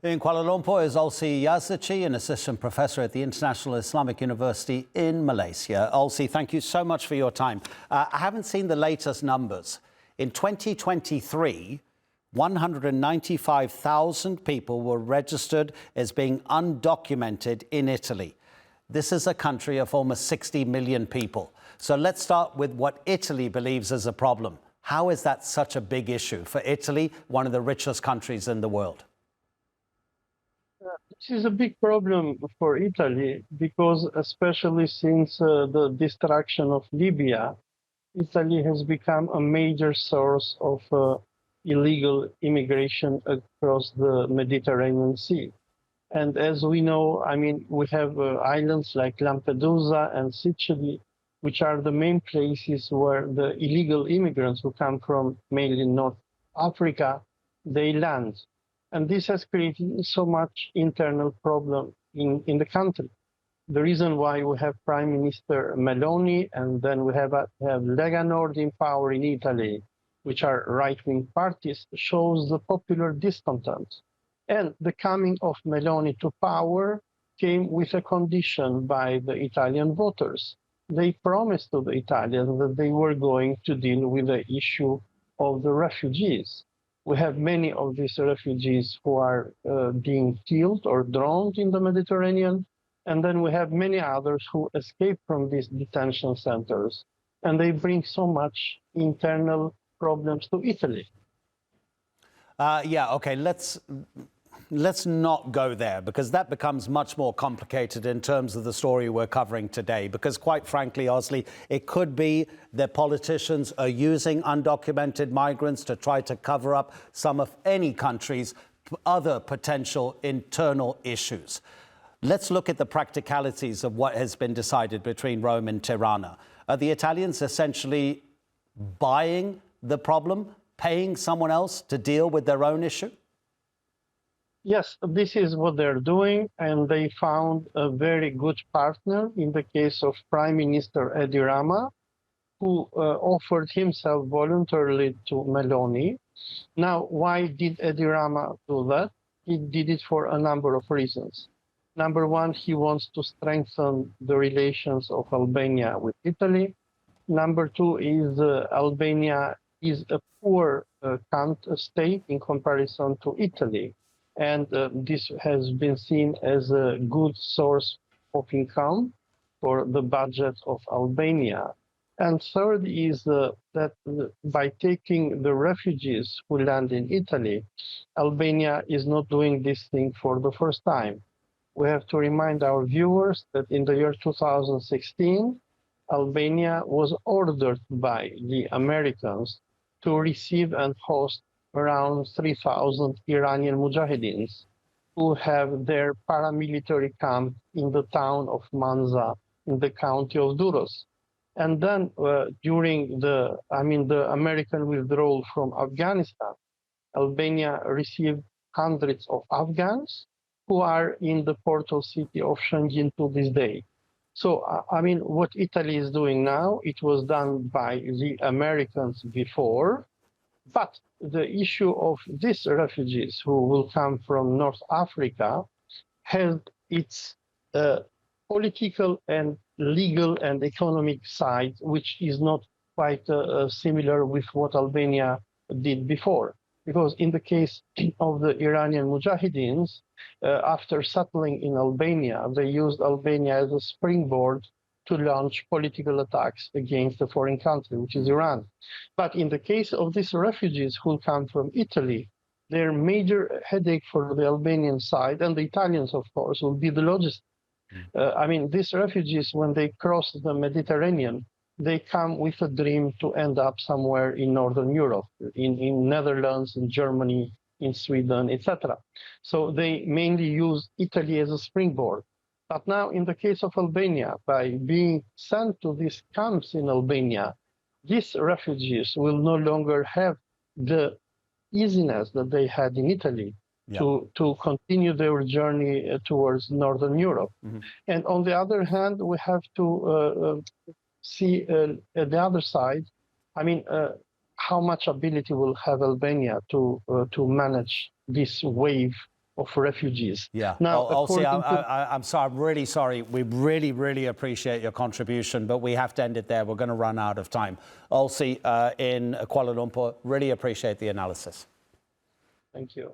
In Kuala Lumpur is Olsi Yazechi, an assistant professor at the International Islamic University in Malaysia. Olsi, thank you so much for your time. I haven't seen the latest numbers. In 2023, 195,000 people were registered as being undocumented in Italy. This is a country of almost 60 million people. So let's start with what Italy believes is a problem. How is that such a big issue for Italy, one of the richest countries in the world? This is a big problem for Italy because, especially since the destruction of Libya, Italy has become a major source of illegal immigration across the Mediterranean Sea. And as we know, we have islands like Lampedusa and Sicily, which are the main places where the illegal immigrants who come from mainly North Africa, they land. And this has created so much internal problem in the country. The reason why we have Prime Minister Meloni and then we have Lega Nord in power in Italy, which are right-wing parties, shows the popular discontent. And the coming of Meloni to power came with a condition by the Italian voters. They promised to the Italians that they were going to deal with the issue of the refugees. We have many of these refugees who are being killed or drowned in the Mediterranean. And then we have many others who escape from these detention centers. And they bring so much internal problems to Italy. Okay, let's not go there, because that becomes much more complicated in terms of the story we're covering today. Because quite frankly, Olsi, it could be that politicians are using undocumented migrants to try to cover up some of any country's other potential internal issues. Let's look at the practicalities of what has been decided between Rome and Tirana. Are the Italians essentially buying the problem, paying someone else to deal with their own issue? Yes, this is what they're doing, and they found a very good partner in the case of Prime Minister Tirana, who offered himself voluntarily to Meloni. Now, why did Tirana do that? He did it for a number of reasons. Number one, he wants to strengthen the relations of Albania with Italy. Number two is Albania is a poor state in comparison to Italy. And this has been seen as a good source of income for the budget of Albania. And third is that by taking the refugees who land in Italy, Albania is not doing this thing for the first time. We have to remind our viewers that in the year 2016, Albania was ordered by the Americans to receive and host around 3,000 Iranian Mujahideen who have their paramilitary camp in the town of Manza in the county of Duros. And then during the American withdrawal from Afghanistan, Albania received hundreds of Afghans who are in the portal city of Shangin to this day. So, what Italy is doing now, it was done by the Americans before, but the issue of these refugees who will come from North Africa has its political and legal and economic side, which is not quite similar with what Albania did before. Because in the case of the Iranian Mujahideens, after settling in Albania, they used Albania as a springboard to launch political attacks against the foreign country, which is Iran. But in the case of these refugees who come from Italy, their major headache for the Albanian side, and the Italians, of course, will be the logistics. These refugees, when they cross the Mediterranean, they come with a dream to end up somewhere in Northern Europe, in Netherlands, in Germany, in Sweden, etc. So they mainly use Italy as a springboard. But now, in the case of Albania, by being sent to these camps in Albania, these refugees will no longer have the easiness that they had in Italy to continue their journey towards Northern Europe. Mm-hmm. And on the other hand, we have to see at the other side, how much ability will have Albania to manage this wave of refugees. Yeah. Now, Olsi, according to I'm sorry. I'm really sorry. We really, really appreciate your contribution, but we have to end it there. We're going to run out of time. Olsi in Kuala Lumpur, really appreciate the analysis. Thank you.